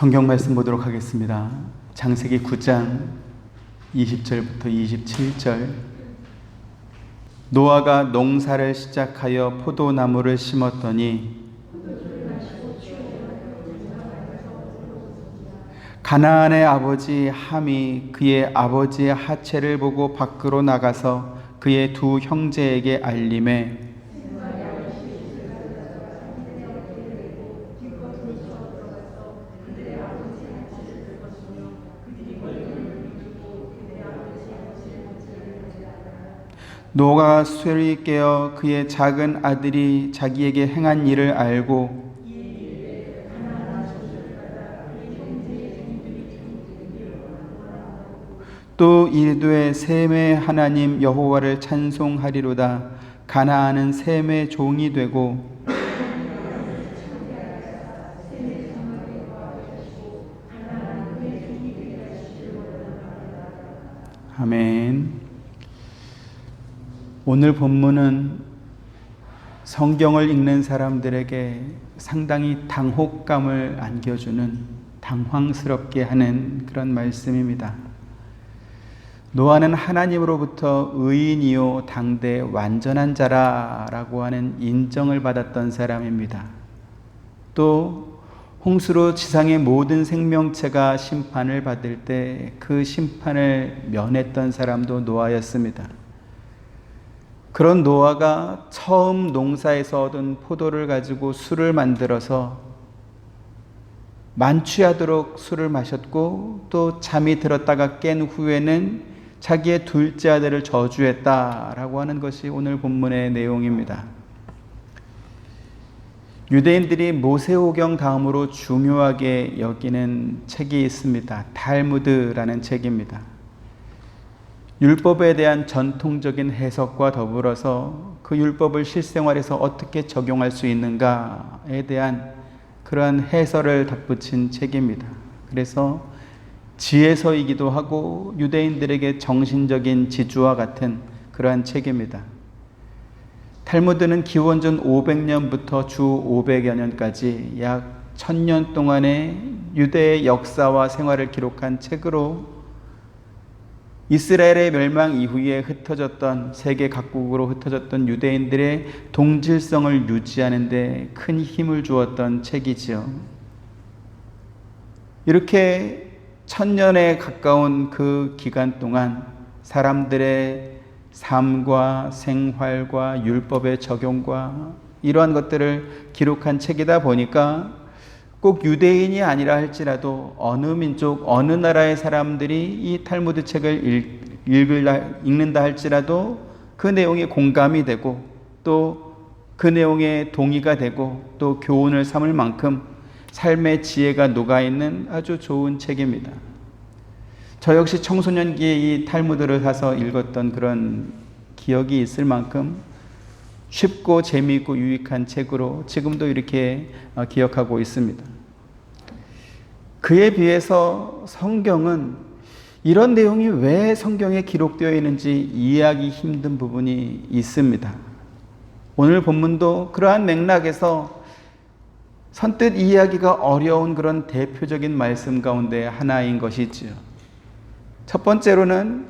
성경 말씀 보도록 하겠습니다. 창세기 9장 20절부터 27절. 노아가 농사를 시작하여 포도나무를 심었더니 가나안의 아버지 함이 그의 아버지의 하체를 보고 밖으로 나가서 그의 두 형제에게 알림해 노아가 술이 깨어 그의 작은 아들이 자기에게 행한 일을 알고 또 이르되 셈의 하나님 여호와를 찬송하리로다. 가나안은 셈의 종이 되고 아멘. 오늘 본문은 성경을 읽는 사람들에게 상당히 당혹감을 안겨주는, 당황스럽게 하는 그런 말씀입니다. 노아는 하나님으로부터 의인이요 당대 완전한 자라라고 하는 인정을 받았던 사람입니다. 또 홍수로 지상의 모든 생명체가 심판을 받을 때 그 심판을 면했던 사람도 노아였습니다. 그런 노아가 처음 농사에서 얻은 포도를 가지고 술을 만들어서 만취하도록 술을 마셨고 또 잠이 들었다가 깬 후에는 자기의 둘째 아들을 저주했다라고 하는 것이 오늘 본문의 내용입니다. 유대인들이 모세오경 다음으로 중요하게 여기는 책이 있습니다. 탈무드라는 책입니다. 율법에 대한 전통적인 해석과 더불어서 그 율법을 실생활에서 어떻게 적용할 수 있는가에 대한 그러한 해설을 덧붙인 책입니다. 그래서 지혜서이기도 하고 유대인들에게 정신적인 지주와 같은 그러한 책입니다. 탈무드는 기원전 500년부터 주 500여 년까지 약 1000년 동안의 유대의 역사와 생활을 기록한 책으로 이스라엘의 멸망 이후에 흩어졌던, 세계 각국으로 흩어졌던 유대인들의 동질성을 유지하는 데 큰 힘을 주었던 책이지요. 이렇게 1000년에 가까운 그 기간 동안 사람들의 삶과 생활과 율법의 적용과 이러한 것들을 기록한 책이다 보니까 꼭 유대인이 아니라 할지라도 어느 민족, 어느 나라의 사람들이 이 탈무드 책을 읽는다 할지라도 그 내용에 공감이 되고 또 그 내용에 동의가 되고 또 교훈을 삼을 만큼 삶의 지혜가 녹아있는 아주 좋은 책입니다. 저 역시 청소년기에 이 탈무드를 사서 읽었던 그런 기억이 있을 만큼 쉽고 재미있고 유익한 책으로 지금도 이렇게 기억하고 있습니다. 그에 비해서 성경은 이런 내용이 왜 성경에 기록되어 있는지 이해하기 힘든 부분이 있습니다. 오늘 본문도 그러한 맥락에서 선뜻 이해하기가 어려운 그런 대표적인 말씀 가운데 하나인 것이지요. 첫 번째로는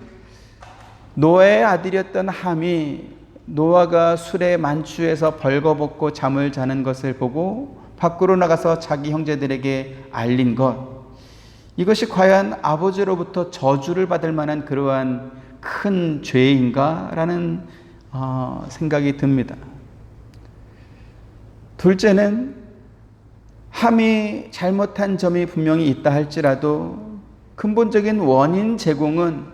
노아의 아들이었던 함이 노아가 술에 만취해서 벌거벗고 잠을 자는 것을 보고 밖으로 나가서 자기 형제들에게 알린 것, 이것이 과연 아버지로부터 저주를 받을 만한 그러한 큰 죄인가? 라는 생각이 듭니다. 둘째는 함이 잘못한 점이 분명히 있다 할지라도 근본적인 원인 제공은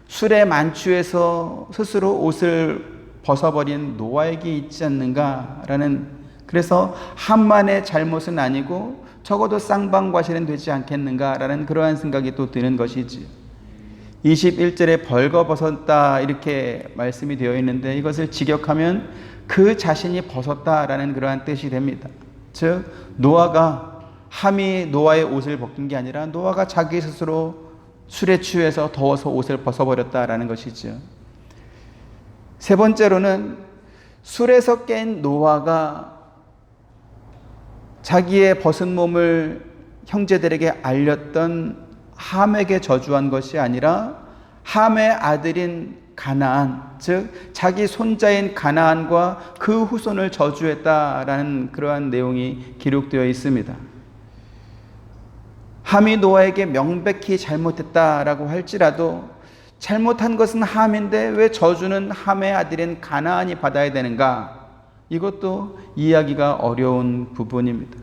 술에 만취해서 스스로 옷을 벗어버린 노아에게 있지 않는가라는, 그래서 함만의 잘못은 아니고 적어도 쌍방과실은 되지 않겠는가라는 그러한 생각이 또 드는 것이지. 21절에 벌거벗었다 이렇게 말씀이 되어 있는데 이것을 직역하면 그 자신이 벗었다라는 그러한 뜻이 됩니다. 즉 노아가, 함이 노아의 옷을 벗긴 게 아니라 노아가 자기 스스로 술에 취해서 더워서 옷을 벗어버렸다라는 것이죠. 세 번째로는 술에서 깬 노아가 자기의 벗은 몸을 형제들에게 알렸던 함에게 저주한 것이 아니라 함의 아들인 가나안, 즉 자기 손자인 가나안과 그 후손을 저주했다라는 그러한 내용이 기록되어 있습니다. 함이 노아에게 명백히 잘못했다라고 할지라도 잘못한 것은 함인데 왜 저주는 함의 아들인 가나안이 받아야 되는가? 이것도 이해하기가 어려운 부분입니다.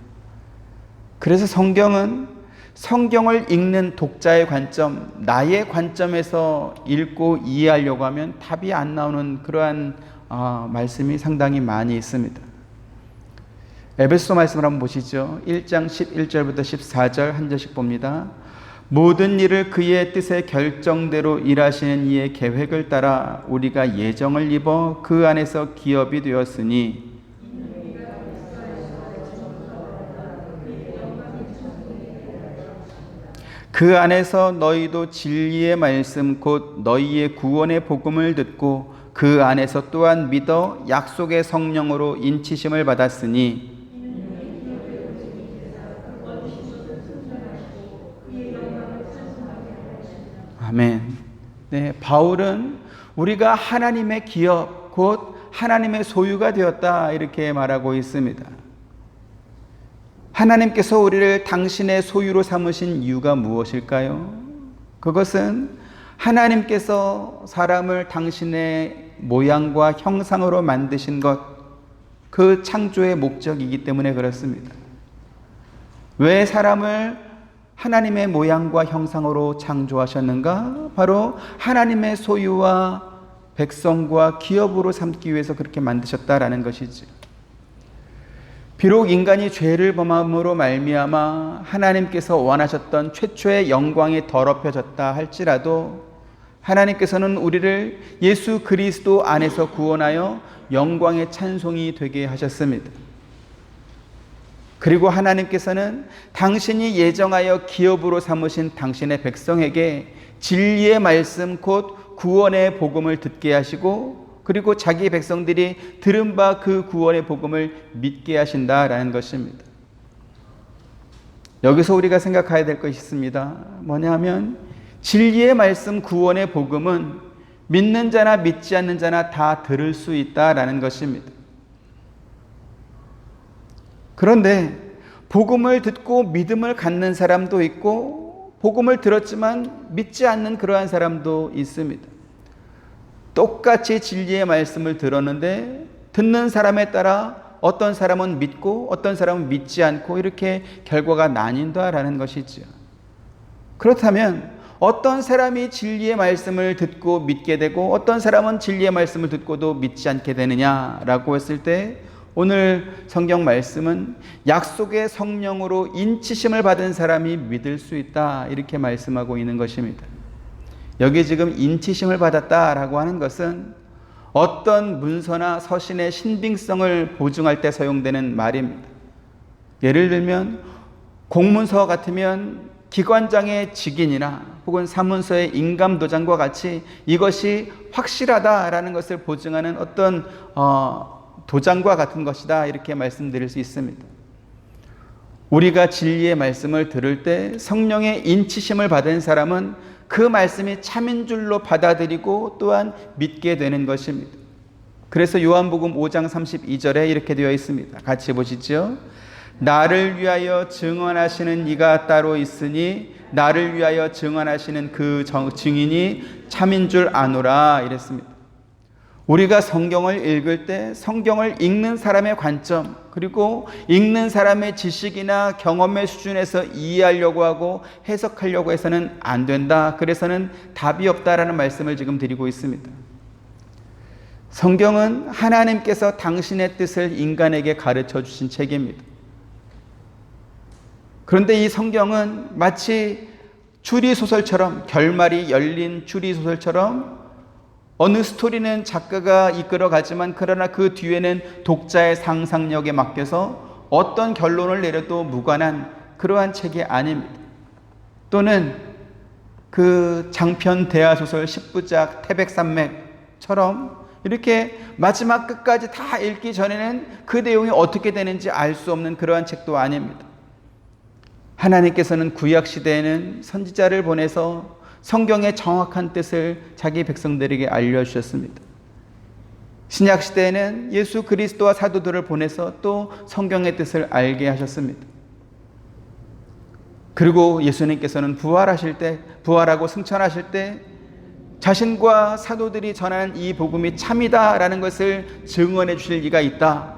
그래서 성경을 읽는 독자의 관점, 나의 관점에서 읽고 이해하려고 하면 답이 안 나오는 그러한 말씀이 상당히 많이 있습니다. 에베소 말씀을 한번 보시죠. 1장 11절부터 14절 한 절씩 봅니다. 모든 일을 그의 뜻의 결정대로 일하시는 이의 계획을 따라 우리가 예정을 입어 그 안에서 기업이 되었으니 그 안에서 너희도 진리의 말씀 곧 너희의 구원의 복음을 듣고 그 안에서 또한 믿어 약속의 성령으로 인치심을 받았으니 아멘. 네, 바울은 우리가 하나님의 기업 곧 하나님의 소유가 되었다 이렇게 말하고 있습니다. 하나님께서 우리를 당신의 소유로 삼으신 이유가 무엇일까요? 그것은 하나님께서 사람을 당신의 모양과 형상으로 만드신 것, 그 창조의 목적이기 때문에 그렇습니다. 왜 사람을 하나님의 모양과 형상으로 창조하셨는가? 바로 하나님의 소유와 백성과 기업으로 삼기 위해서 그렇게 만드셨다라는 것이죠. 비록 인간이 죄를 범함으로 말미암아 하나님께서 원하셨던 최초의 영광이 더럽혀졌다 할지라도 하나님께서는 우리를 예수 그리스도 안에서 구원하여 영광의 찬송이 되게 하셨습니다. 그리고 하나님께서는 당신이 예정하여 기업으로 삼으신 당신의 백성에게 진리의 말씀 곧 구원의 복음을 듣게 하시고 그리고 자기 백성들이 들은 바 그 구원의 복음을 믿게 하신다라는 것입니다. 여기서 우리가 생각해야 될 것이 있습니다. 뭐냐면 진리의 말씀 구원의 복음은 믿는 자나 믿지 않는 자나 다 들을 수 있다라는 것입니다. 그런데 복음을 듣고 믿음을 갖는 사람도 있고 복음을 들었지만 믿지 않는 그러한 사람도 있습니다. 똑같이 진리의 말씀을 들었는데 듣는 사람에 따라 어떤 사람은 믿고 어떤 사람은 믿지 않고 이렇게 결과가 나뉜다라는 것이죠. 그렇다면 어떤 사람이 진리의 말씀을 듣고 믿게 되고 어떤 사람은 진리의 말씀을 듣고도 믿지 않게 되느냐라고 했을 때 오늘 성경 말씀은 약속의 성령으로 인치심을 받은 사람이 믿을 수 있다 이렇게 말씀하고 있는 것입니다. 여기 지금 인치심을 받았다라고 하는 것은 어떤 문서나 서신의 신빙성을 보증할 때 사용되는 말입니다. 예를 들면 공문서 같으면 기관장의 직인이나 혹은 사문서의 인감도장과 같이 이것이 확실하다라는 것을 보증하는 어떤 도장과 같은 것이다 이렇게 말씀드릴 수 있습니다. 우리가 진리의 말씀을 들을 때 성령의 인치심을 받은 사람은 그 말씀이 참인 줄로 받아들이고 또한 믿게 되는 것입니다. 그래서 요한복음 5장 32절에 이렇게 되어 있습니다. 같이 보시죠. 나를 위하여 증언하시는 이가 따로 있으니 나를 위하여 증언하시는 그 증인이 참인 줄 아노라 이랬습니다. 우리가 성경을 읽을 때 성경을 읽는 사람의 관점 그리고 읽는 사람의 지식이나 경험의 수준에서 이해하려고 하고 해석하려고 해서는 안 된다. 그래서는 답이 없다라는 말씀을 지금 드리고 있습니다. 성경은 하나님께서 당신의 뜻을 인간에게 가르쳐 주신 책입니다. 그런데 이 성경은 마치 추리소설처럼 결말이 열린 추리소설처럼 어느 스토리는 작가가 이끌어가지만 그러나 그 뒤에는 독자의 상상력에 맡겨서 어떤 결론을 내려도 무관한 그러한 책이 아닙니다. 또는 그 장편 대하소설 10부작 태백산맥처럼 이렇게 마지막 끝까지 다 읽기 전에는 그 내용이 어떻게 되는지 알 수 없는 그러한 책도 아닙니다. 하나님께서는 구약 시대에는 선지자를 보내서 성경의 정확한 뜻을 자기 백성들에게 알려주셨습니다. 신약 시대에는 예수 그리스도와 사도들을 보내서 또 성경의 뜻을 알게 하셨습니다. 그리고 예수님께서는 부활하고 승천하실 때 자신과 사도들이 전하는 이 복음이 참이다라는 것을 증언해 주실 이가 있다.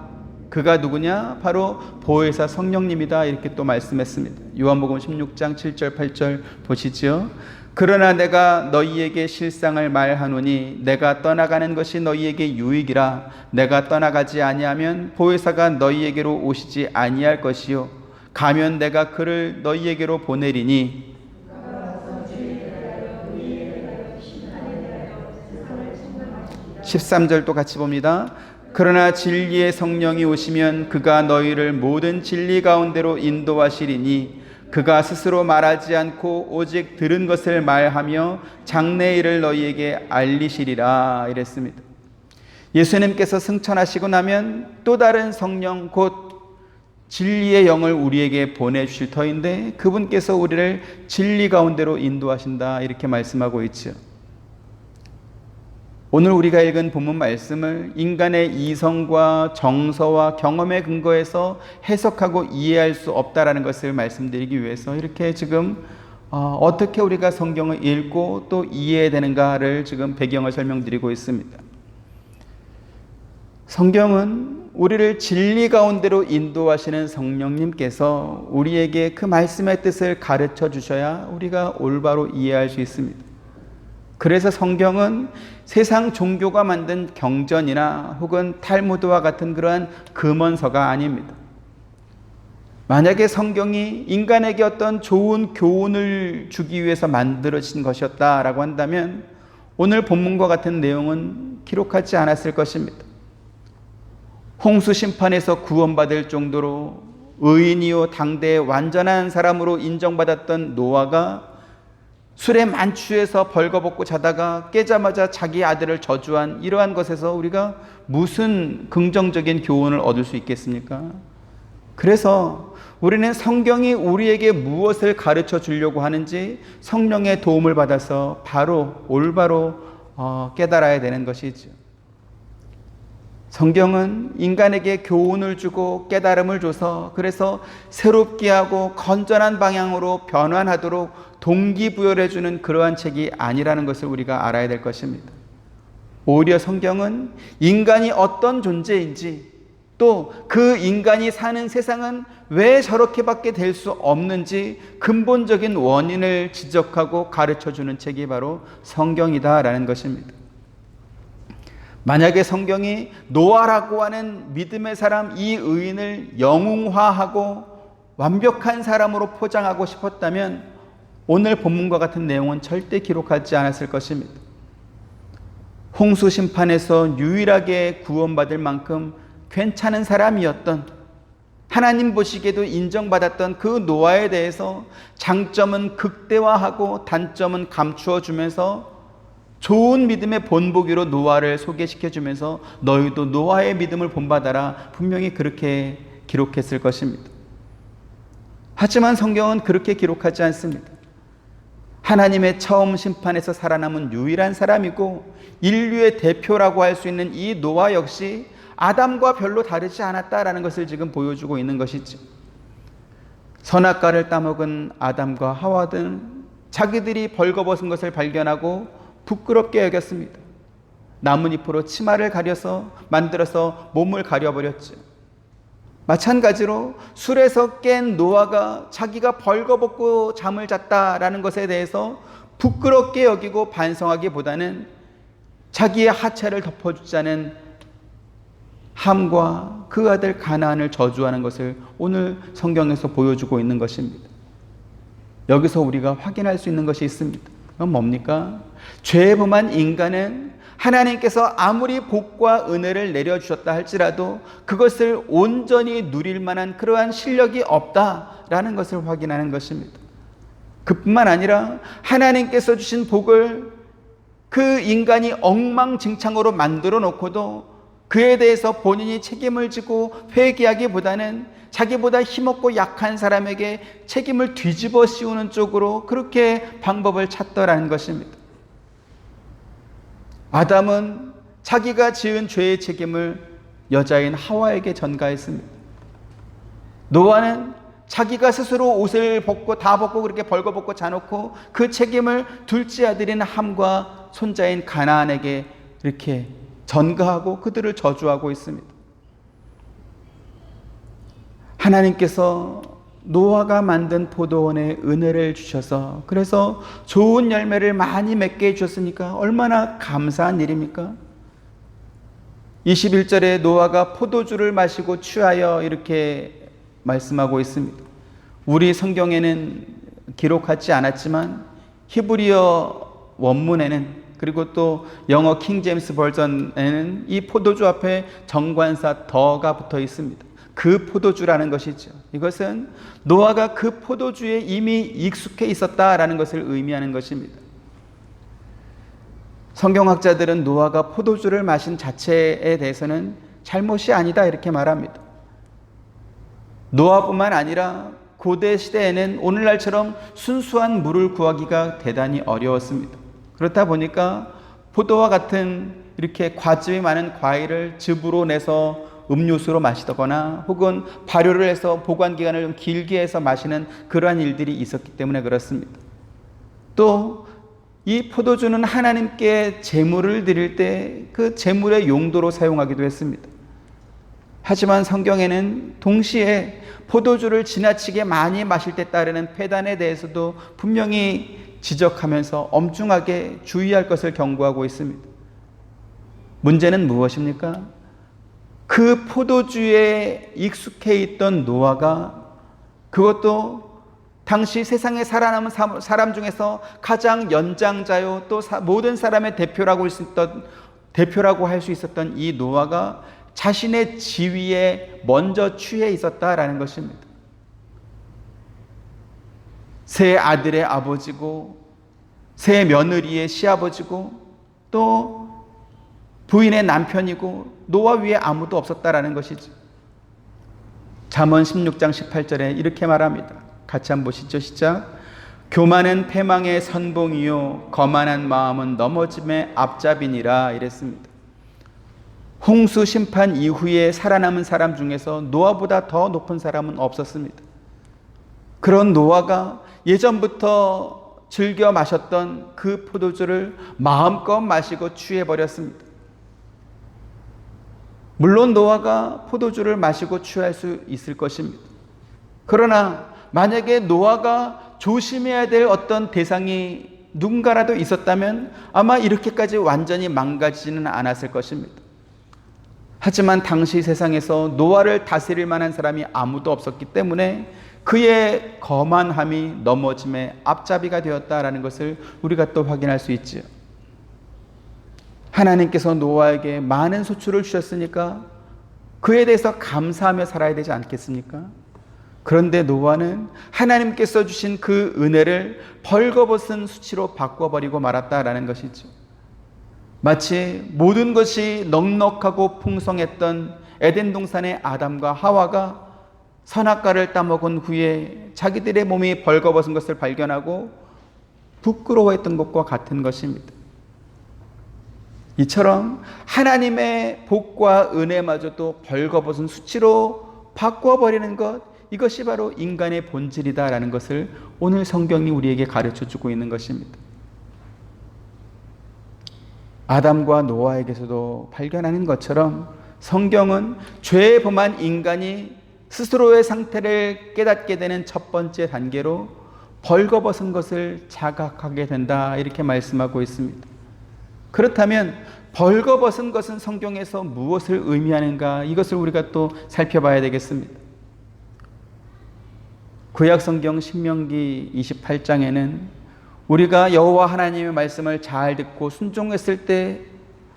그가 누구냐? 바로 보혜사 성령님이다. 이렇게 또 말씀했습니다. 요한복음 16장 7절 8절 보시죠. 그러나 내가 너희에게 실상을 말하노니 내가 떠나가는 것이 너희에게 유익이라. 내가 떠나가지 아니하면 보혜사가 너희에게로 오시지 아니할 것이요 가면 내가 그를 너희에게로 보내리니. 13절도 같이 봅니다. 그러나 진리의 성령이 오시면 그가 너희를 모든 진리 가운데로 인도하시리니 그가 스스로 말하지 않고 오직 들은 것을 말하며 장래 일을 너희에게 알리시리라. 이랬습니다. 예수님께서 승천하시고 나면 또 다른 성령 곧 진리의 영을 우리에게 보내주실 터인데 그분께서 우리를 진리 가운데로 인도하신다. 이렇게 말씀하고 있죠. 오늘 우리가 읽은 본문 말씀을 인간의 이성과 정서와 경험에 근거해서 해석하고 이해할 수 없다라는 것을 말씀드리기 위해서 이렇게 지금 어떻게 우리가 성경을 읽고 또 이해해야 되는가를 지금 배경을 설명드리고 있습니다. 성경은 우리를 진리 가운데로 인도하시는 성령님께서 우리에게 그 말씀의 뜻을 가르쳐 주셔야 우리가 올바로 이해할 수 있습니다. 그래서 성경은 세상 종교가 만든 경전이나 혹은 탈무드와 같은 그러한 금언서가 아닙니다. 만약에 성경이 인간에게 어떤 좋은 교훈을 주기 위해서 만들어진 것이었다라고 한다면 오늘 본문과 같은 내용은 기록하지 않았을 것입니다. 홍수 심판에서 구원받을 정도로 의인이요 당대의 완전한 사람으로 인정받았던 노아가 술에 만취해서 벌거벗고 자다가 깨자마자 자기 아들을 저주한 이러한 것에서 우리가 무슨 긍정적인 교훈을 얻을 수 있겠습니까? 그래서 우리는 성경이 우리에게 무엇을 가르쳐 주려고 하는지 성령의 도움을 받아서 올바로 깨달아야 되는 것이죠. 성경은 인간에게 교훈을 주고 깨달음을 줘서 그래서 새롭게 하고 건전한 방향으로 변환하도록 동기부여를 해주는 그러한 책이 아니라는 것을 우리가 알아야 될 것입니다. 오히려 성경은 인간이 어떤 존재인지 또 그 인간이 사는 세상은 왜 저렇게밖에 될 수 없는지 근본적인 원인을 지적하고 가르쳐주는 책이 바로 성경이다라는 것입니다. 만약에 성경이 노아라고 하는 믿음의 사람 이 의인을 영웅화하고 완벽한 사람으로 포장하고 싶었다면 오늘 본문과 같은 내용은 절대 기록하지 않았을 것입니다. 홍수 심판에서 유일하게 구원받을 만큼 괜찮은 사람이었던 하나님 보시기에도 인정받았던 그 노아에 대해서 장점은 극대화하고 단점은 감추어 주면서 좋은 믿음의 본보기로 노아를 소개시켜 주면서 너희도 노아의 믿음을 본받아라 분명히 그렇게 기록했을 것입니다. 하지만 성경은 그렇게 기록하지 않습니다. 하나님의 처음 심판에서 살아남은 유일한 사람이고 인류의 대표라고 할 수 있는 이 노아 역시 아담과 별로 다르지 않았다라는 것을 지금 보여주고 있는 것이죠. 선악과를 따먹은 아담과 하와는 자기들이 벌거벗은 것을 발견하고 부끄럽게 여겼습니다. 나뭇잎으로 치마를 만들어서 몸을 가려버렸죠. 마찬가지로 술에서 깬 노아가 자기가 벌거벗고 잠을 잤다라는 것에 대해서 부끄럽게 여기고 반성하기보다는 자기의 하체를 덮어주자는 함과 그 아들 가나안을 저주하는 것을 오늘 성경에서 보여주고 있는 것입니다. 여기서 우리가 확인할 수 있는 것이 있습니다. 그건 뭡니까? 죄에 범한 인간은 하나님께서 아무리 복과 은혜를 내려주셨다 할지라도 그것을 온전히 누릴 만한 그러한 실력이 없다라는 것을 확인하는 것입니다. 그뿐만 아니라 하나님께서 주신 복을 그 인간이 엉망진창으로 만들어 놓고도 그에 대해서 본인이 책임을 지고 회개하기보다는 자기보다 힘없고 약한 사람에게 책임을 뒤집어 씌우는 쪽으로 그렇게 방법을 찾더라는 것입니다. 아담은 자기가 지은 죄의 책임을 여자인 하와에게 전가했습니다. 노아는 자기가 스스로 옷을 벗고 다 벗고 그렇게 벌거벗고 자놓고 그 책임을 둘째 아들인 함과 손자인 가나안에게 이렇게 전가하고 그들을 저주하고 있습니다. 하나님께서 노아가 만든 포도원에 은혜를 주셔서 그래서 좋은 열매를 많이 맺게 해주셨으니까 얼마나 감사한 일입니까? 21절에 노아가 포도주를 마시고 취하여 이렇게 말씀하고 있습니다. 우리 성경에는 기록하지 않았지만 히브리어 원문에는 그리고 또 영어 킹제임스 버전에는 이 포도주 앞에 정관사 더가 붙어 있습니다. 그 포도주라는 것이죠. 이것은 노아가 그 포도주에 이미 익숙해 있었다라는 것을 의미하는 것입니다. 성경학자들은 노아가 포도주를 마신 자체에 대해서는 잘못이 아니다 이렇게 말합니다. 노아뿐만 아니라 고대 시대에는 오늘날처럼 순수한 물을 구하기가 대단히 어려웠습니다. 그렇다 보니까 포도와 같은 이렇게 과즙이 많은 과일을 즙으로 내서 음료수로 마시거나 혹은 발효를 해서 보관기간을 좀 길게 해서 마시는 그러한 일들이 있었기 때문에 그렇습니다. 또 이 포도주는 하나님께 제물을 드릴 때 그 제물의 용도로 사용하기도 했습니다. 하지만 성경에는 동시에 포도주를 지나치게 많이 마실 때 따르는 폐단에 대해서도 분명히 지적하면서 엄중하게 주의할 것을 경고하고 있습니다. 문제는 무엇입니까? 그 포도주에 익숙해 있던 노아가 그것도 당시 세상에 살아남은 사람 중에서 가장 연장자요 또 모든 사람의 대표라고 할 수 있었던 이 노아가 자신의 지위에 먼저 취해 있었다라는 것입니다. 세 아들의 아버지고 세 며느리의 시아버지고 또 부인의 남편이고 노아 위에 아무도 없었다라는 것이죠. 잠언 16장 18절에 이렇게 말합니다. 같이 한번 보시죠. 시작. 교만은 패망의 선봉이요 거만한 마음은 넘어짐의 앞잡이니라 이랬습니다. 홍수 심판 이후에 살아남은 사람 중에서 노아보다 더 높은 사람은 없었습니다. 그런 노아가 예전부터 즐겨 마셨던 그 포도주를 마음껏 마시고 취해버렸습니다. 물론 노아가 포도주를 마시고 취할 수 있을 것입니다. 그러나 만약에 노아가 조심해야 될 어떤 대상이 누군가라도 있었다면 아마 이렇게까지 완전히 망가지지는 않았을 것입니다. 하지만 당시 세상에서 노아를 다스릴 만한 사람이 아무도 없었기 때문에 그의 거만함이 넘어짐의 앞잡이가 되었다라는 것을 우리가 또 확인할 수 있지요. 하나님께서 노아에게 많은 소출을 주셨으니까 그에 대해서 감사하며 살아야 되지 않겠습니까? 그런데 노아는 하나님께서 주신 그 은혜를 벌거벗은 수치로 바꿔버리고 말았다라는 것이죠. 마치 모든 것이 넉넉하고 풍성했던 에덴 동산의 아담과 하와가 선악과를 따먹은 후에 자기들의 몸이 벌거벗은 것을 발견하고 부끄러워했던 것과 같은 것입니다. 이처럼 하나님의 복과 은혜마저도 벌거벗은 수치로 바꿔버리는 것, 이것이 바로 인간의 본질이다라는 것을 오늘 성경이 우리에게 가르쳐주고 있는 것입니다. 아담과 노아에게서도 발견하는 것처럼 성경은 죄에 범한 인간이 스스로의 상태를 깨닫게 되는 첫 번째 단계로 벌거벗은 것을 자각하게 된다 이렇게 말씀하고 있습니다. 그렇다면 벌거벗은 것은 성경에서 무엇을 의미하는가, 이것을 우리가 또 살펴봐야 되겠습니다. 구약성경 신명기 28장에는 우리가 여호와 하나님의 말씀을 잘 듣고 순종했을 때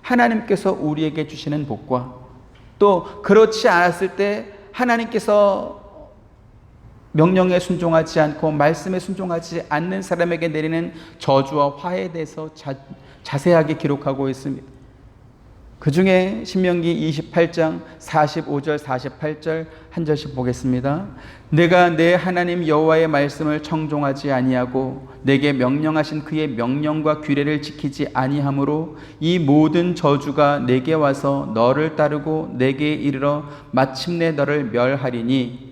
하나님께서 우리에게 주시는 복과 또 그렇지 않았을 때 하나님께서 명령에 순종하지 않고 말씀에 순종하지 않는 사람에게 내리는 저주와 화에 대해서 자세하게 기록하고 있습니다. 그 중에 신명기 28장 45절 48절 한 절씩 보겠습니다. 내가 내 하나님 여호와의 말씀을 청종하지 아니하고 내게 명령하신 그의 명령과 규례를 지키지 아니하므로 이 모든 저주가 내게 와서 너를 따르고 내게 이르러 마침내 너를 멸하리니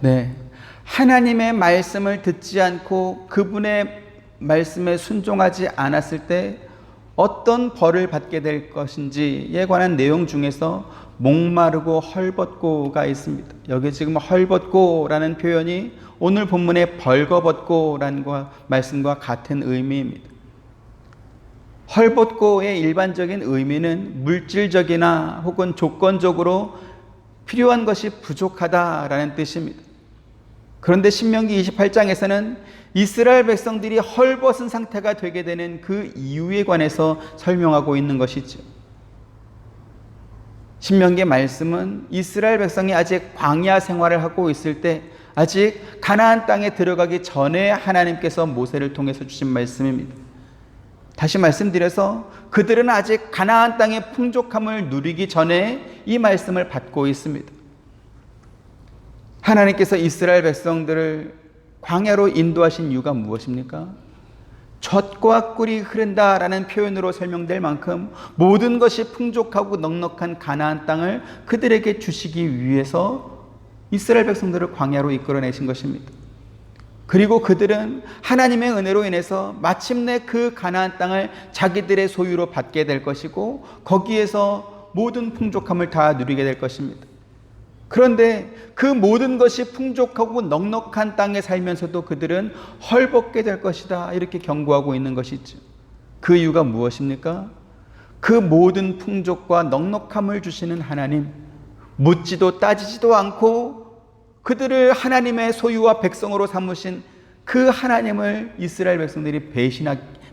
네, 하나님의 말씀을 듣지 않고 그분의 말씀에 순종하지 않았을 때 어떤 벌을 받게 될 것인지에 관한 내용 중에서 목마르고 헐벗고가 있습니다. 여기 지금 헐벗고라는 표현이 오늘 본문의 벌거벗고라는 말씀과 같은 의미입니다. 헐벗고의 일반적인 의미는 물질적이나 혹은 조건적으로 필요한 것이 부족하다라는 뜻입니다. 그런데 신명기 28장에서는 이스라엘 백성들이 헐벗은 상태가 되게 되는 그 이유에 관해서 설명하고 있는 것이죠. 신명기의 말씀은 이스라엘 백성이 아직 광야 생활을 하고 있을 때, 아직 가나안 땅에 들어가기 전에 하나님께서 모세를 통해서 주신 말씀입니다. 다시 말씀드려서 그들은 아직 가나안 땅의 풍족함을 누리기 전에 이 말씀을 받고 있습니다. 하나님께서 이스라엘 백성들을 광야로 인도하신 이유가 무엇입니까? 젖과 꿀이 흐른다라는 표현으로 설명될 만큼 모든 것이 풍족하고 넉넉한 가나안 땅을 그들에게 주시기 위해서 이스라엘 백성들을 광야로 이끌어내신 것입니다. 그리고 그들은 하나님의 은혜로 인해서 마침내 그 가나안 땅을 자기들의 소유로 받게 될 것이고 거기에서 모든 풍족함을 다 누리게 될 것입니다. 그런데 그 모든 것이 풍족하고 넉넉한 땅에 살면서도 그들은 헐벗게 될 것이다, 이렇게 경고하고 있는 것이죠. 그 이유가 무엇입니까? 그 모든 풍족과 넉넉함을 주시는 하나님, 묻지도 따지지도 않고 그들을 하나님의 소유와 백성으로 삼으신 그 하나님을 이스라엘 백성들이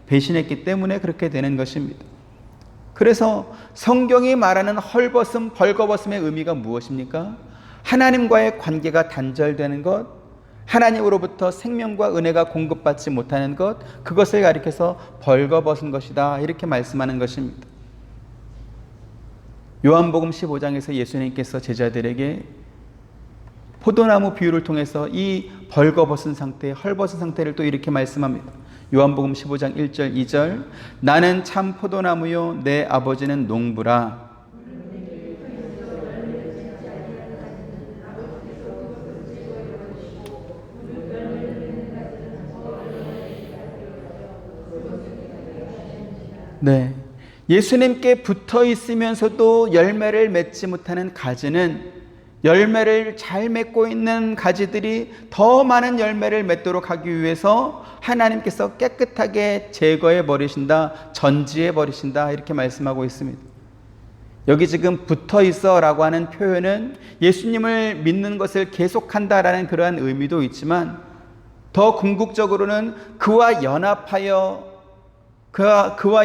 배신했기 때문에 그렇게 되는 것입니다. 그래서 성경이 말하는 헐벗음, 벌거벗음의 의미가 무엇입니까? 하나님과의 관계가 단절되는 것, 하나님으로부터 생명과 은혜가 공급받지 못하는 것, 그것을 가리켜서 벌거벗은 것이다, 이렇게 말씀하는 것입니다. 요한복음 15장에서 예수님께서 제자들에게 포도나무 비유를 통해서 이 벌거벗은 상태, 헐벗은 상태를 또 이렇게 말씀합니다. 요한복음 15장 1절 2절 나는 참 포도나무요 내 아버지는 농부라. 네, 예수님께 붙어 있으면서도 열매를 맺지 못하는 가지는 열매를 잘 맺고 있는 가지들이 더 많은 열매를 맺도록 하기 위해서 하나님께서 깨끗하게 제거해 버리신다, 전지해 버리신다, 이렇게 말씀하고 있습니다. 여기 지금 붙어 있어 라고 하는 표현은 예수님을 믿는 것을 계속한다라는 그러한 의미도 있지만 더 궁극적으로는 그와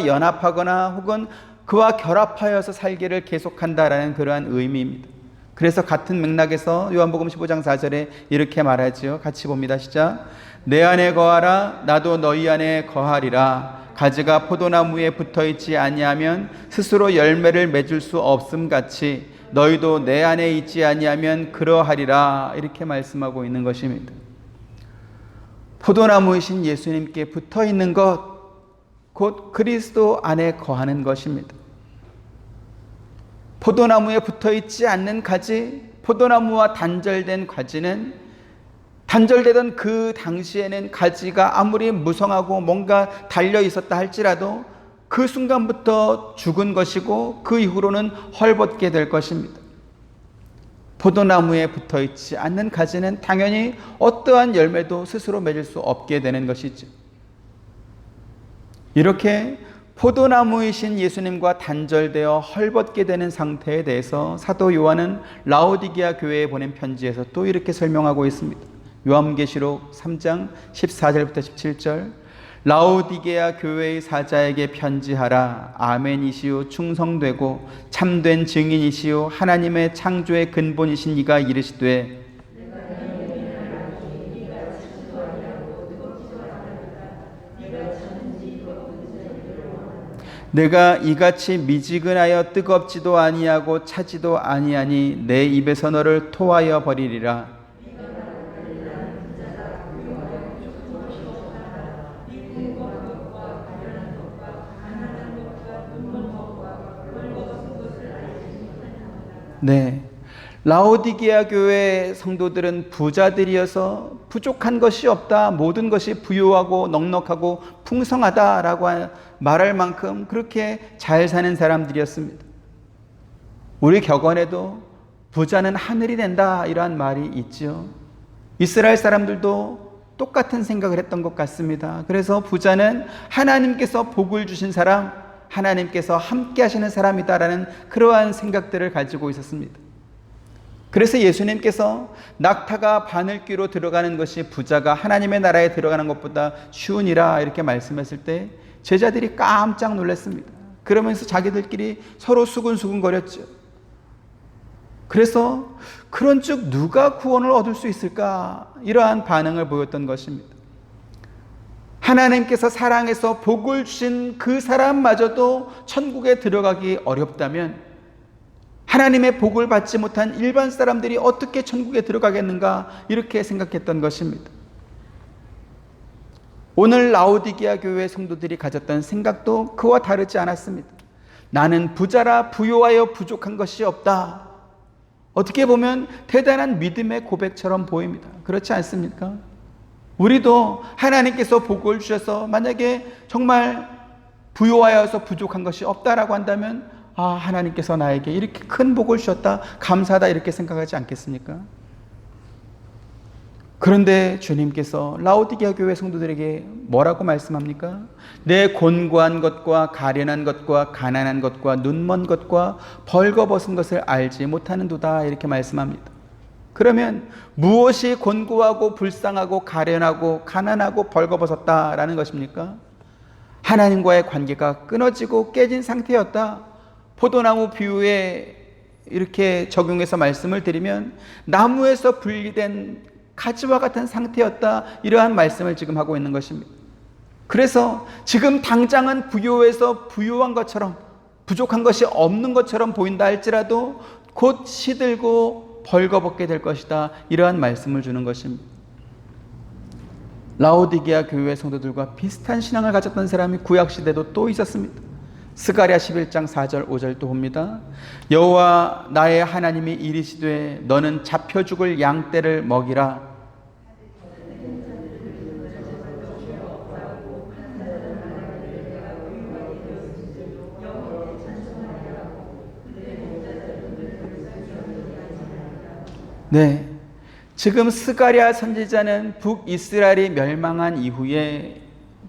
연합하거나 혹은 그와 결합하여서 살기를 계속한다라는 그러한 의미입니다. 그래서 같은 맥락에서 요한복음 15장 4절에 이렇게 말하지요. 같이 봅니다. 시작. 내 안에 거하라 나도 너희 안에 거하리라. 가지가 포도나무에 붙어있지 아니하면 스스로 열매를 맺을 수 없음 같이 너희도 내 안에 있지 아니하면 그러하리라. 이렇게 말씀하고 있는 것입니다. 포도나무이신 예수님께 붙어있는 것, 곧 그리스도 안에 거하는 것입니다. 포도나무에 붙어있지 않는 가지, 포도나무와 단절된 가지는 단절되던 그 당시에는 가지가 아무리 무성하고 뭔가 달려 있었다 할지라도 그 순간부터 죽은 것이고 그 이후로는 헐벗게 될 것입니다. 포도나무에 붙어있지 않는 가지는 당연히 어떠한 열매도 스스로 맺을 수 없게 되는 것이죠. 이렇게 포도나무이신 예수님과 단절되어 헐벗게 되는 상태에 대해서 사도 요한은 라오디게아 교회에 보낸 편지에서 또 이렇게 설명하고 있습니다. 요한계시록 3장 14절부터 17절 라오디게아 교회의 사자에게 편지하라. 아멘이시오 충성되고 참된 증인이시오 하나님의 창조의 근본이신 이가 이르시되 내가 이같이 미지근하여 뜨겁지도 아니하고 차지도 아니하니 내 입에서 너를 토하여 버리리라. 네, 라오디게아 교회 성도들은 부자들이어서 부족한 것이 없다, 모든 것이 부유하고 넉넉하고 풍성하다라고 말할 만큼 그렇게 잘 사는 사람들이었습니다. 우리 격언에도 부자는 하늘이 된다 이러한 말이 있죠. 이스라엘 사람들도 똑같은 생각을 했던 것 같습니다. 그래서 부자는 하나님께서 복을 주신 사람, 하나님께서 함께 하시는 사람이다라는 그러한 생각들을 가지고 있었습니다. 그래서 예수님께서 낙타가 바늘귀로 들어가는 것이 부자가 하나님의 나라에 들어가는 것보다 쉬우니라 이렇게 말씀했을 때 제자들이 깜짝 놀랐습니다. 그러면서 자기들끼리 서로 수근수근 거렸죠. 그래서 그런즉 누가 구원을 얻을 수 있을까? 이러한 반응을 보였던 것입니다. 하나님께서 사랑해서 복을 주신 그 사람마저도 천국에 들어가기 어렵다면 하나님의 복을 받지 못한 일반 사람들이 어떻게 천국에 들어가겠는가 이렇게 생각했던 것입니다. 오늘 라오디게아 교회 성도들이 가졌던 생각도 그와 다르지 않았습니다. 나는 부자라 부요하여 부족한 것이 없다. 어떻게 보면 대단한 믿음의 고백처럼 보입니다. 그렇지 않습니까? 우리도 하나님께서 복을 주셔서 만약에 정말 부요하여서 부족한 것이 없다라고 한다면 하나님께서 나에게 이렇게 큰 복을 주셨다, 감사하다 이렇게 생각하지 않겠습니까? 그런데 주님께서 라오디게아 교회 성도들에게 뭐라고 말씀합니까? 내 곤고한 것과 가련한 것과 가난한 것과 눈먼 것과 벌거벗은 것을 알지 못하는도다 이렇게 말씀합니다. 그러면 무엇이 곤고하고 불쌍하고 가련하고 가난하고 벌거벗었다라는 것입니까? 하나님과의 관계가 끊어지고 깨진 상태였다. 포도나무 비유에 이렇게 적용해서 말씀을 드리면 나무에서 분리된 가지와 같은 상태였다, 이러한 말씀을 지금 하고 있는 것입니다. 그래서 지금 당장은 부요해서 부요한 것처럼 부족한 것이 없는 것처럼 보인다 할지라도 곧 시들고 벌거벗게 될 것이다, 이러한 말씀을 주는 것입니다. 라오디게아 교회 성도들과 비슷한 신앙을 가졌던 사람이 구약시대도 또 있었습니다. 스가랴 11장 4절 5절도 봅니다. 여호와 나의 하나님이 이르시되 너는 잡혀 죽을 양떼를 먹이라. 네, 지금 스가랴 선지자는 북이스라엘이 멸망한 이후에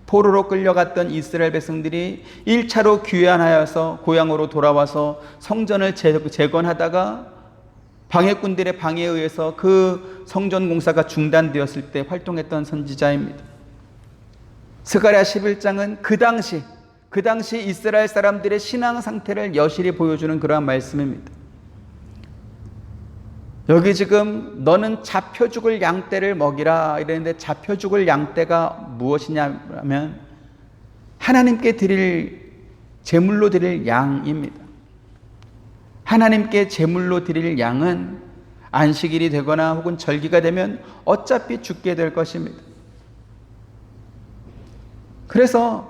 포로로 끌려갔던 이스라엘 백성들이 1차로 귀환하여서 고향으로 돌아와서 성전을 재건하다가 방해꾼들의 방해에 의해서 그 성전 공사가 중단되었을 때 활동했던 선지자입니다. 스가랴 11장은 그 당시 이스라엘 사람들의 신앙 상태를 여실히 보여주는 그러한 말씀입니다. 여기 지금 너는 잡혀 죽을 양떼를 먹이라 이랬는데, 잡혀 죽을 양떼가 무엇이냐면 하나님께 드릴 제물로 드릴 양입니다. 하나님께 제물로 드릴 양은 안식일이 되거나 혹은 절기가 되면 어차피 죽게 될 것입니다. 그래서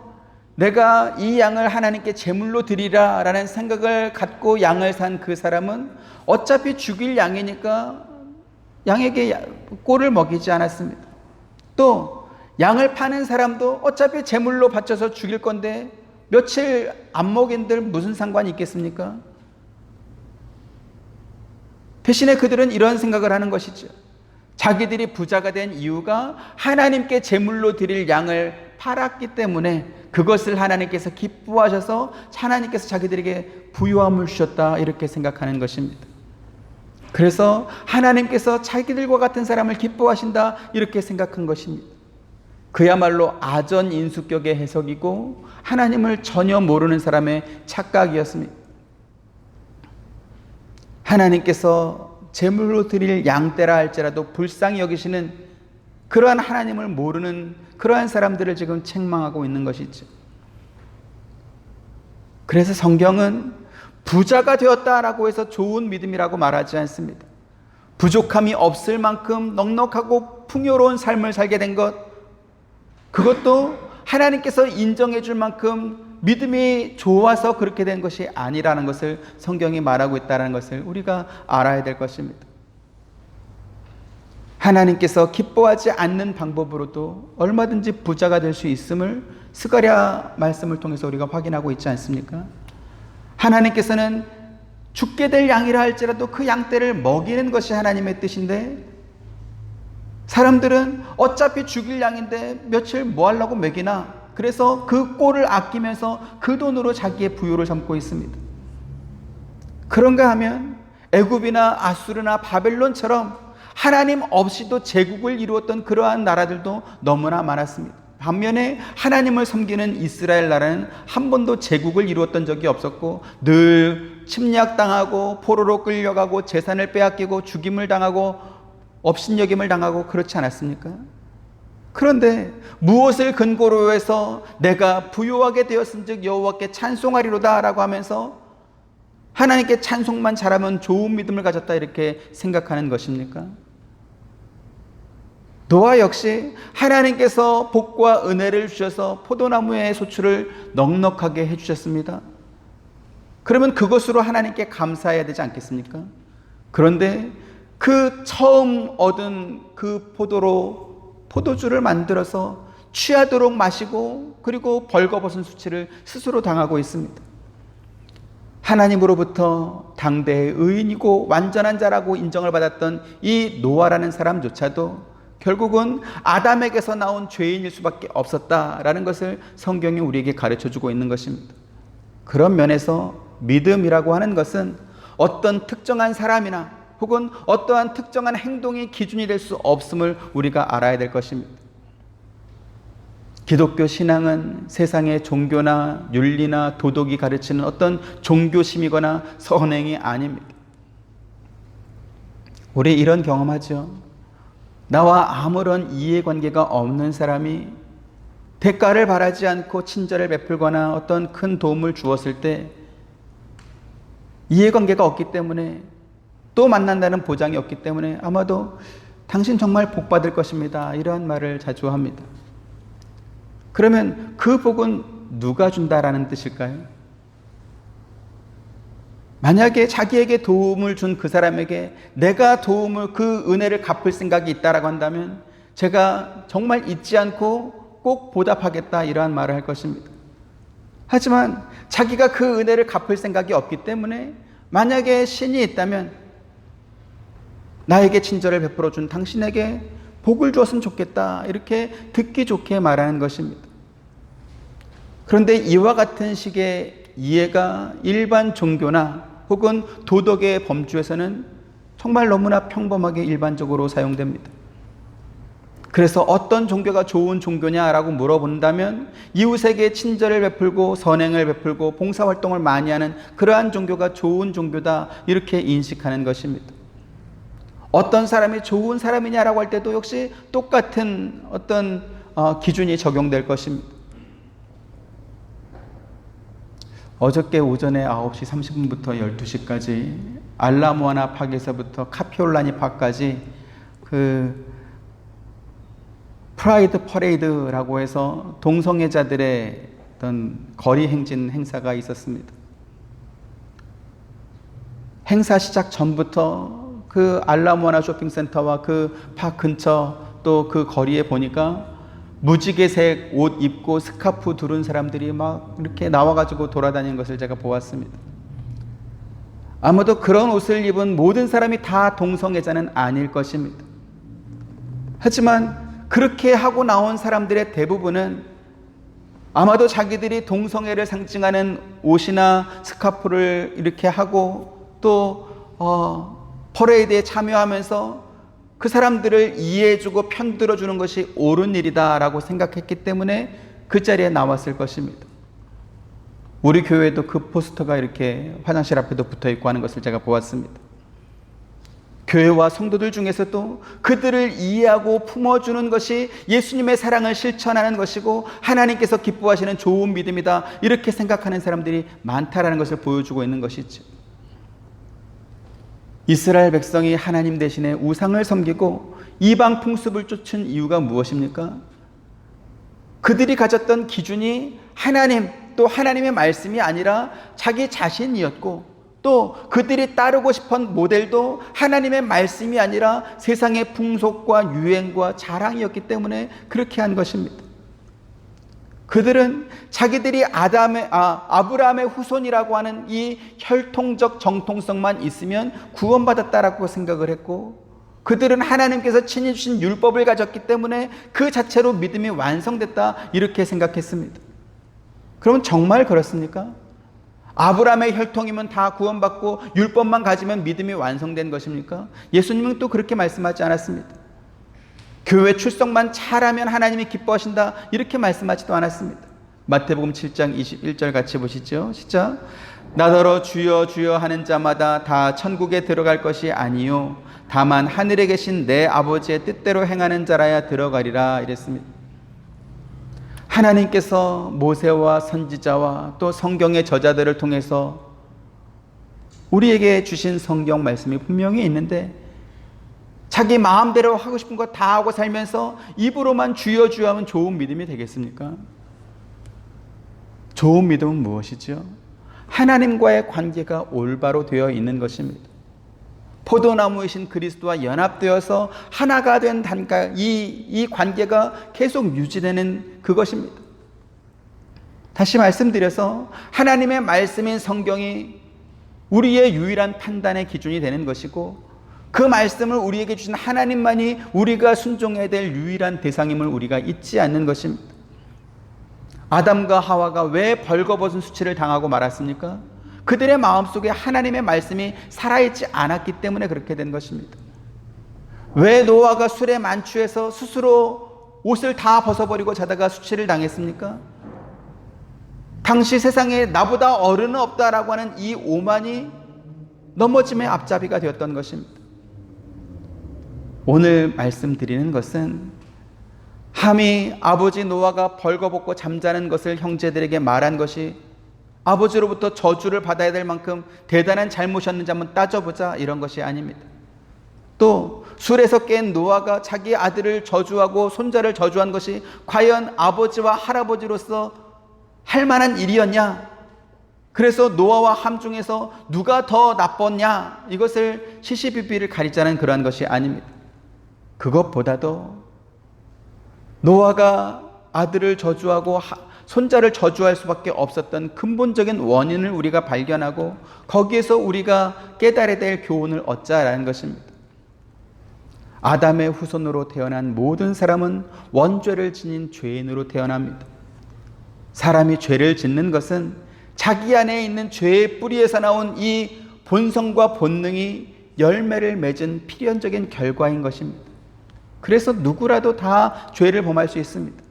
내가 이 양을 하나님께 제물로 드리라 라는 생각을 갖고 양을 산 그 사람은 어차피 죽일 양이니까 양에게 꼴을 먹이지 않았습니다. 또 양을 파는 사람도 어차피 제물로 바쳐서 죽일 건데 며칠 안 먹인들 무슨 상관이 있겠습니까? 대신에 그들은 이런 생각을 하는 것이죠. 자기들이 부자가 된 이유가 하나님께 제물로 드릴 양을 팔았기 때문에 그것을 하나님께서 기뻐하셔서 하나님께서 자기들에게 부유함을 주셨다, 이렇게 생각하는 것입니다. 그래서 하나님께서 자기들과 같은 사람을 기뻐하신다, 이렇게 생각한 것입니다. 그야말로 아전인수격의 해석이고 하나님을 전혀 모르는 사람의 착각이었습니다. 하나님께서 제물로 드릴 양떼라 할지라도 불쌍히 여기시는 그러한 하나님을 모르는 그러한 사람들을 지금 책망하고 있는 것이죠. 그래서 성경은 부자가 되었다라고 해서 좋은 믿음이라고 말하지 않습니다. 부족함이 없을 만큼 넉넉하고 풍요로운 삶을 살게 된 것, 그것도 하나님께서 인정해 줄 만큼 믿음이 좋아서 그렇게 된 것이 아니라는 것을 성경이 말하고 있다는 것을 우리가 알아야 될 것입니다. 하나님께서 기뻐하지 않는 방법으로도 얼마든지 부자가 될 수 있음을 스가랴 말씀을 통해서 우리가 확인하고 있지 않습니까? 하나님께서는 죽게 될 양이라 할지라도 그 양떼를 먹이는 것이 하나님의 뜻인데, 사람들은 어차피 죽일 양인데 며칠 뭐 하려고 먹이나, 그래서 그 꼴을 아끼면서 그 돈으로 자기의 부요를 삼고 있습니다. 그런가 하면 애굽이나 아수르나 바벨론처럼 하나님 없이도 제국을 이루었던 그러한 나라들도 너무나 많았습니다. 반면에 하나님을 섬기는 이스라엘 나라는 한 번도 제국을 이루었던 적이 없었고 늘 침략당하고 포로로 끌려가고 재산을 빼앗기고 죽임을 당하고 업신여김을 당하고 그렇지 않았습니까? 그런데 무엇을 근거로 해서 내가 부요하게 되었은즉 여호와께 찬송하리로다 라고 하면서 하나님께 찬송만 잘하면 좋은 믿음을 가졌다 이렇게 생각하는 것입니까? 노아 역시 하나님께서 복과 은혜를 주셔서 포도나무의 소출을 넉넉하게 해주셨습니다. 그러면 그것으로 하나님께 감사해야 되지 않겠습니까? 그런데 그 처음 얻은 그 포도주를 만들어서 취하도록 마시고 그리고 벌거벗은 수치를 스스로 당하고 있습니다. 하나님으로부터 당대의 의인이고 완전한 자라고 인정을 받았던 이 노아라는 사람조차도 결국은 아담에게서 나온 죄인일 수밖에 없었다라는 것을 성경이 우리에게 가르쳐주고 있는 것입니다. 그런 면에서 믿음이라고 하는 것은 어떤 특정한 사람이나 혹은 어떠한 특정한 행동이 기준이 될 수 없음을 우리가 알아야 될 것입니다. 기독교 신앙은 세상의 종교나 윤리나 도덕이 가르치는 어떤 종교심이거나 선행이 아닙니다. 우리 이런 경험하죠. 나와 아무런 이해관계가 없는 사람이 대가를 바라지 않고 친절을 베풀거나 어떤 큰 도움을 주었을 때 이해관계가 없기 때문에 또 만난다는 보장이 없기 때문에 아마도 당신 정말 복 받을 것입니다. 이러한 말을 자주 합니다. 그러면 그 복은 누가 준다라는 뜻일까요? 만약에 자기에게 도움을 준 그 사람에게 내가 그 은혜를 갚을 생각이 있다라고 한다면 제가 정말 잊지 않고 꼭 보답하겠다 이러한 말을 할 것입니다. 하지만 자기가 그 은혜를 갚을 생각이 없기 때문에 만약에 신이 있다면 나에게 친절을 베풀어 준 당신에게 복을 주었으면 좋겠다 이렇게 듣기 좋게 말하는 것입니다. 그런데 이와 같은 식의 이해가 일반 종교나 혹은 도덕의 범주에서는 정말 너무나 평범하게 일반적으로 사용됩니다. 그래서 어떤 종교가 좋은 종교냐라고 물어본다면 이웃에게 친절을 베풀고 선행을 베풀고 봉사활동을 많이 하는 그러한 종교가 좋은 종교다 이렇게 인식하는 것입니다. 어떤 사람이 좋은 사람이냐라고 할 때도 역시 똑같은 어떤 기준이 적용될 것입니다. 어저께 오전에 9시 30분부터 12시까지 알라모아나 팍에서부터 카피올라니 팍까지 그 프라이드 퍼레이드라고 해서 동성애자들의 어떤 거리 행진 행사가 있었습니다. 행사 시작 전부터 그 알라모아나 쇼핑센터와 그 팍 근처 또 그 거리에 보니까 무지개색 옷 입고 스카프 두른 사람들이 막 이렇게 나와가지고 돌아다니는 것을 제가 보았습니다. 아무도 그런 옷을 입은 모든 사람이 다 동성애자는 아닐 것입니다. 하지만 그렇게 하고 나온 사람들의 대부분은 아마도 자기들이 동성애를 상징하는 옷이나 스카프를 이렇게 하고 또 퍼레이드에 참여하면서 그 사람들을 이해해주고 편들어주는 것이 옳은 일이다라고 생각했기 때문에 그 자리에 나왔을 것입니다. 우리 교회에도 그 포스터가 이렇게 화장실 앞에도 붙어있고 하는 것을 제가 보았습니다. 교회와 성도들 중에서도 그들을 이해하고 품어주는 것이 예수님의 사랑을 실천하는 것이고 하나님께서 기뻐하시는 좋은 믿음이다, 이렇게 생각하는 사람들이 많다라는 것을 보여주고 있는 것이죠. 이스라엘 백성이 하나님 대신에 우상을 섬기고 이방 풍습을 쫓은 이유가 무엇입니까? 그들이 가졌던 기준이 하나님, 또 하나님의 말씀이 아니라 자기 자신이었고, 또 그들이 따르고 싶은 모델도 하나님의 말씀이 아니라 세상의 풍속과 유행과 자랑이었기 때문에 그렇게 한 것입니다. 그들은 자기들이 아브라함의 후손이라고 하는 이 혈통적 정통성만 있으면 구원받았다라고 생각을 했고, 그들은 하나님께서 친히 주신 율법을 가졌기 때문에 그 자체로 믿음이 완성됐다, 이렇게 생각했습니다. 그러면 정말 그렇습니까? 아브라함의 혈통이면 다 구원받고 율법만 가지면 믿음이 완성된 것입니까? 예수님은 또 그렇게 말씀하지 않았습니다. 교회 출석만 잘하면 하나님이 기뻐하신다, 이렇게 말씀하지도 않았습니다. 마태복음 7장 21절 같이 보시죠. 시작. 나더러 주여 주여 하는 자마다 다 천국에 들어갈 것이 아니요 다만 하늘에 계신 내 아버지의 뜻대로 행하는 자라야 들어가리라, 이랬습니다. 하나님께서 모세와 선지자와 또 성경의 저자들을 통해서 우리에게 주신 성경 말씀이 분명히 있는데, 자기 마음대로 하고 싶은 거 다 하고 살면서 입으로만 주여 주여 하면 좋은 믿음이 되겠습니까? 좋은 믿음은 무엇이죠? 하나님과의 관계가 올바로 되어 있는 것입니다. 포도나무이신 그리스도와 연합되어서 하나가 된 단가, 이 관계가 계속 유지되는 그것입니다. 다시 말씀드려서 하나님의 말씀인 성경이 우리의 유일한 판단의 기준이 되는 것이고, 그 말씀을 우리에게 주신 하나님만이 우리가 순종해야 될 유일한 대상임을 우리가 잊지 않는 것입니다. 아담과 하와가 왜 벌거벗은 수치를 당하고 말았습니까? 그들의 마음속에 하나님의 말씀이 살아있지 않았기 때문에 그렇게 된 것입니다. 왜 노아가 술에 만취해서 스스로 옷을 다 벗어버리고 자다가 수치를 당했습니까? 당시 세상에 나보다 어른은 없다라고 하는 이 오만이 넘어짐의 앞잡이가 되었던 것입니다. 오늘 말씀드리는 것은 함이 아버지 노아가 벌거벗고 잠자는 것을 형제들에게 말한 것이 아버지로부터 저주를 받아야 될 만큼 대단한 잘못이었는지 한번 따져보자, 이런 것이 아닙니다. 또 술에서 깬 노아가 자기 아들을 저주하고 손자를 저주한 것이 과연 아버지와 할아버지로서 할 만한 일이었냐? 그래서 노아와 함 중에서 누가 더 나빴냐? 이것을 시시비비를 가리자는 그러한 것이 아닙니다. 그것보다도 노아가 아들을 저주하고 손자를 저주할 수밖에 없었던 근본적인 원인을 우리가 발견하고 거기에서 우리가 깨달아야 될 교훈을 얻자라는 것입니다. 아담의 후손으로 태어난 모든 사람은 원죄를 지닌 죄인으로 태어납니다. 사람이 죄를 짓는 것은 자기 안에 있는 죄의 뿌리에서 나온 이 본성과 본능이 열매를 맺은 필연적인 결과인 것입니다. 그래서 누구라도 다 죄를 범할 수 있습니다.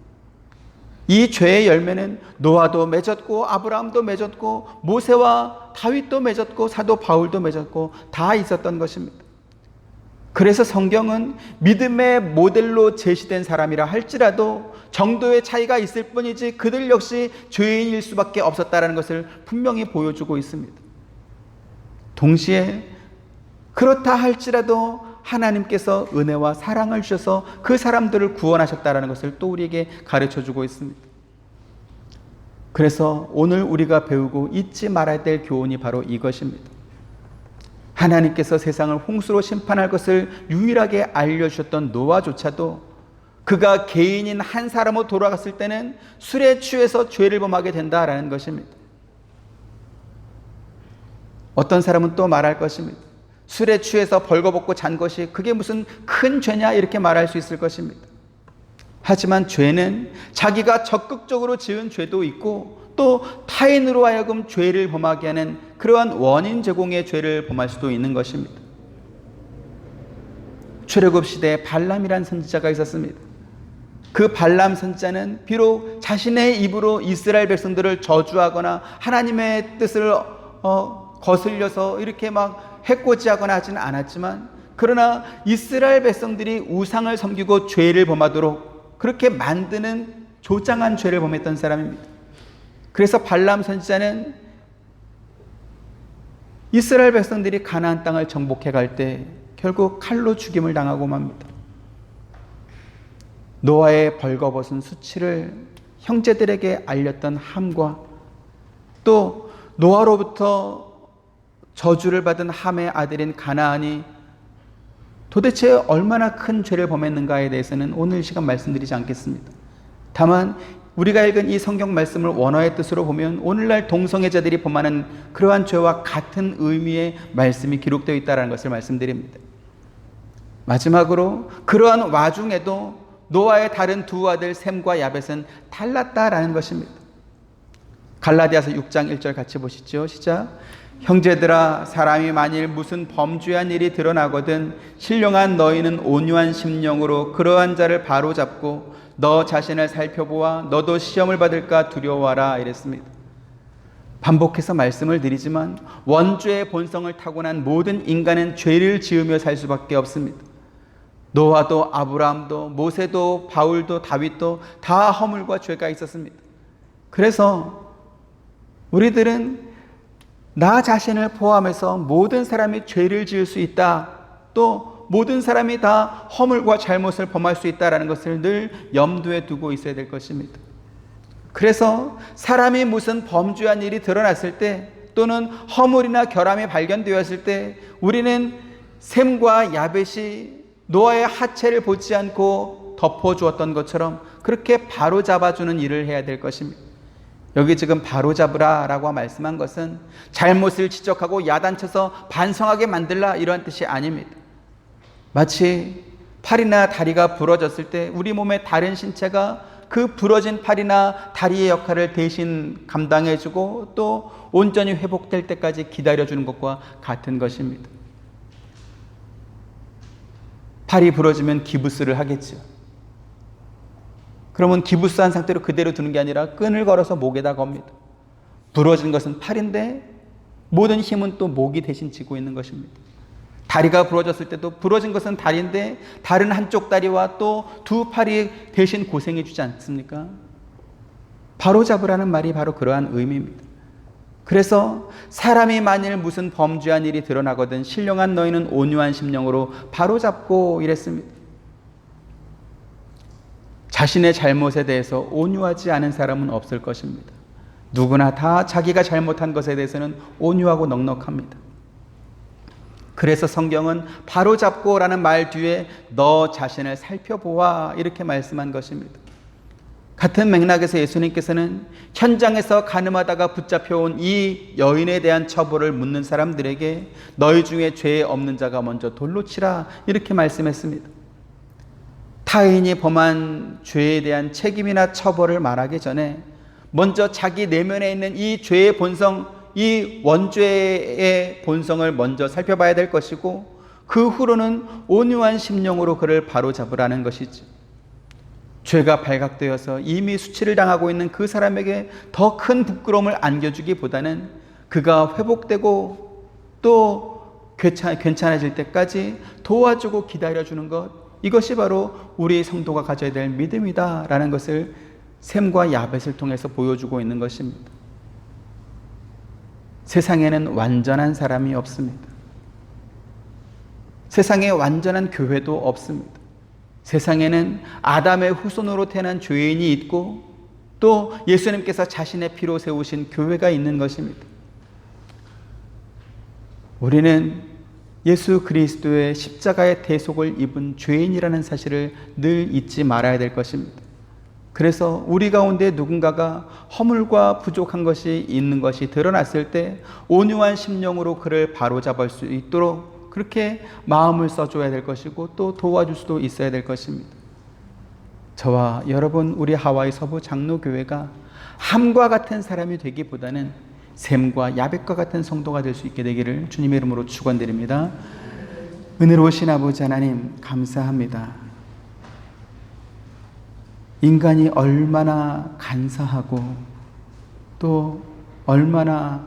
이 죄의 열매는 노아도 맺었고 아브라함도 맺었고 모세와 다윗도 맺었고 사도 바울도 맺었고 다 있었던 것입니다. 그래서 성경은 믿음의 모델로 제시된 사람이라 할지라도 정도의 차이가 있을 뿐이지 그들 역시 죄인일 수밖에 없었다는 것을 분명히 보여주고 있습니다. 동시에 그렇다 할지라도 하나님께서 은혜와 사랑을 주셔서 그 사람들을 구원하셨다는 것을 또 우리에게 가르쳐주고 있습니다. 그래서 오늘 우리가 배우고 잊지 말아야 될 교훈이 바로 이것입니다. 하나님께서 세상을 홍수로 심판할 것을 유일하게 알려주셨던 노아조차도 그가 개인인 한 사람으로 돌아갔을 때는 술에 취해서 죄를 범하게 된다라는 것입니다. 어떤 사람은 또 말할 것입니다. 술에 취해서 벌거벗고 잔 것이 그게 무슨 큰 죄냐, 이렇게 말할 수 있을 것입니다. 하지만 죄는 자기가 적극적으로 지은 죄도 있고 또 타인으로 하여금 죄를 범하게 하는 그러한 원인 제공의 죄를 범할 수도 있는 것입니다. 출애굽 시대에 발람이라는 선지자가 있었습니다. 그 발람 선지자는 비록 자신의 입으로 이스라엘 백성들을 저주하거나 하나님의 뜻을 거슬려서 이렇게 막 해코지하거나 하지는 않았지만, 그러나 이스라엘 백성들이 우상을 섬기고 죄를 범하도록 그렇게 만드는 조장한 죄를 범했던 사람입니다. 그래서 발람 선지자는 이스라엘 백성들이 가나안 땅을 정복해 갈 때 결국 칼로 죽임을 당하고 맙니다. 노아의 벌거벗은 수치를 형제들에게 알렸던 함과 또 노아로부터 저주를 받은 함의 아들인 가나안이 도대체 얼마나 큰 죄를 범했는가에 대해서는 오늘 시간 말씀드리지 않겠습니다. 다만 우리가 읽은 이 성경 말씀을 원어의 뜻으로 보면 오늘날 동성애자들이 범하는 그러한 죄와 같은 의미의 말씀이 기록되어 있다는 것을 말씀드립니다. 마지막으로 그러한 와중에도 노아의 다른 두 아들 셈과 야벳은 달랐다라는 것입니다. 갈라디아서 6장 1절 같이 보시죠. 시작. 형제들아, 사람이 만일 무슨 범죄한 일이 드러나거든 신령한 너희는 온유한 심령으로 그러한 자를 바로잡고 너 자신을 살펴보아 너도 시험을 받을까 두려워하라 이랬습니다. 반복해서 말씀을 드리지만 원죄의 본성을 타고난 모든 인간은 죄를 지으며 살 수밖에 없습니다. 노아도 아브라함도 모세도 바울도 다윗도 다 허물과 죄가 있었습니다. 그래서 우리들은 나 자신을 포함해서 모든 사람이 죄를 지을 수 있다, 또 모든 사람이 다 허물과 잘못을 범할 수 있다는 것을 늘 염두에 두고 있어야 될 것입니다. 그래서 사람이 무슨 범죄한 일이 드러났을 때 또는 허물이나 결함이 발견되었을 때 우리는 셈과 야벳이 노아의 하체를 보지 않고 덮어주었던 것처럼 그렇게 바로잡아주는 일을 해야 될 것입니다. 여기 지금 바로잡으라 라고 말씀한 것은 잘못을 지적하고 야단쳐서 반성하게 만들라 이러한 뜻이 아닙니다. 마치 팔이나 다리가 부러졌을 때 우리 몸의 다른 신체가 그 부러진 팔이나 다리의 역할을 대신 감당해주고 또 온전히 회복될 때까지 기다려주는 것과 같은 것입니다. 팔이 부러지면 기부스를 하겠죠. 그러면 기부스한 상태로 그대로 두는 게 아니라 끈을 걸어서 목에다 겁니다. 부러진 것은 팔인데 모든 힘은 또 목이 대신 지고 있는 것입니다. 다리가 부러졌을 때도 부러진 것은 다리인데 다른 한쪽 다리와 또 두 팔이 대신 고생해 주지 않습니까? 바로잡으라는 말이 바로 그러한 의미입니다. 그래서 사람이 만일 무슨 범죄한 일이 드러나거든 신령한 너희는 온유한 심령으로 바로잡고 이랬습니다. 자신의 잘못에 대해서 온유하지 않은 사람은 없을 것입니다. 누구나 다 자기가 잘못한 것에 대해서는 온유하고 넉넉합니다. 그래서 성경은 바로잡고라는 말 뒤에 너 자신을 살펴보아 이렇게 말씀한 것입니다. 같은 맥락에서 예수님께서는 현장에서 간음하다가 붙잡혀온 이 여인에 대한 처벌을 묻는 사람들에게 너희 중에 죄 없는 자가 먼저 돌로 치라 이렇게 말씀했습니다. 타인이 범한 죄에 대한 책임이나 처벌을 말하기 전에 먼저 자기 내면에 있는 이 죄의 본성, 이 원죄의 본성을 먼저 살펴봐야 될 것이고 그 후로는 온유한 심령으로 그를 바로잡으라는 것이죠. 죄가 발각되어서 이미 수치를 당하고 있는 그 사람에게 더 큰 부끄러움을 안겨주기보다는 그가 회복되고 또 괜찮아질 때까지 도와주고 기다려주는 것, 이것이 바로 우리 성도가 가져야 될 믿음이다라는 것을 셈과 야벳을 통해서 보여주고 있는 것입니다. 세상에는 완전한 사람이 없습니다. 세상에 완전한 교회도 없습니다. 세상에는 아담의 후손으로 태어난 죄인이 있고 또 예수님께서 자신의 피로 세우신 교회가 있는 것입니다. 우리는 예수 그리스도의 십자가의 대속을 입은 죄인이라는 사실을 늘 잊지 말아야 될 것입니다. 그래서 우리 가운데 누군가가 허물과 부족한 것이 있는 것이 드러났을 때 온유한 심령으로 그를 바로잡을 수 있도록 그렇게 마음을 써줘야 될 것이고 또 도와줄 수도 있어야 될 것입니다. 저와 여러분, 우리 하와이 서부 장로교회가 함과 같은 사람이 되기보다는 셈과 야벳과 같은 성도가 될 수 있게 되기를 주님의 이름으로 축원드립니다. 은혜로우신 아버지 하나님 감사합니다. 인간이 얼마나 간사하고 또 얼마나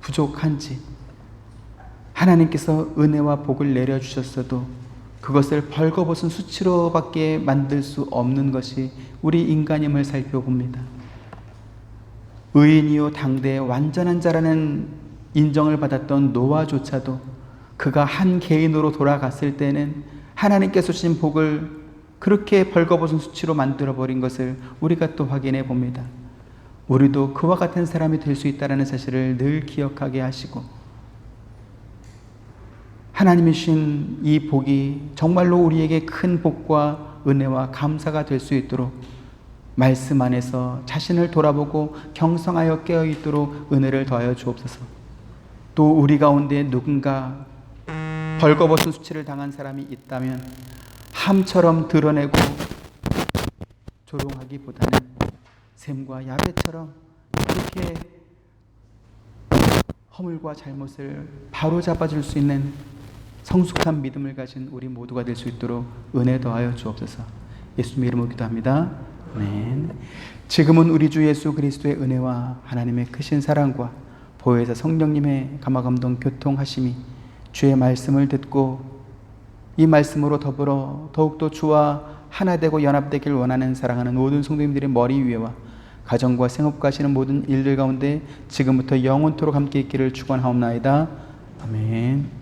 부족한지 하나님께서 은혜와 복을 내려주셨어도 그것을 벌거벗은 수치로밖에 만들 수 없는 것이 우리 인간임을 살펴봅니다. 의인이요 당대의 완전한 자라는 인정을 받았던 노아조차도 그가 한 개인으로 돌아갔을 때는 하나님께서 주신 복을 그렇게 벌거벗은 수치로 만들어버린 것을 우리가 또 확인해 봅니다. 우리도 그와 같은 사람이 될 수 있다는 사실을 늘 기억하게 하시고 하나님이 주신 이 복이 정말로 우리에게 큰 복과 은혜와 감사가 될 수 있도록 말씀 안에서 자신을 돌아보고 경성하여 깨어있도록 은혜를 더하여 주옵소서. 또 우리 가운데 누군가 벌거벗은 수치를 당한 사람이 있다면 함처럼 드러내고 조롱하기보다는 샘과 야베처럼 이렇게 허물과 잘못을 바로잡아줄 수 있는 성숙한 믿음을 가진 우리 모두가 될 수 있도록 은혜 더하여 주옵소서. 예수님의 이름으로 기도합니다. 아멘. 지금은 우리 주 예수 그리스도의 은혜와 하나님의 크신 사랑과 보혜사 성령님의 감화감동 교통하심이 주의 말씀을 듣고 이 말씀으로 더불어 더욱더 주와 하나 되고 연합되길 원하는 사랑하는 모든 성도님들의 머리 위에와 가정과 생업과 하시는 모든 일들 가운데 지금부터 영원토록 함께 있기를 축원하옵나이다. 아멘.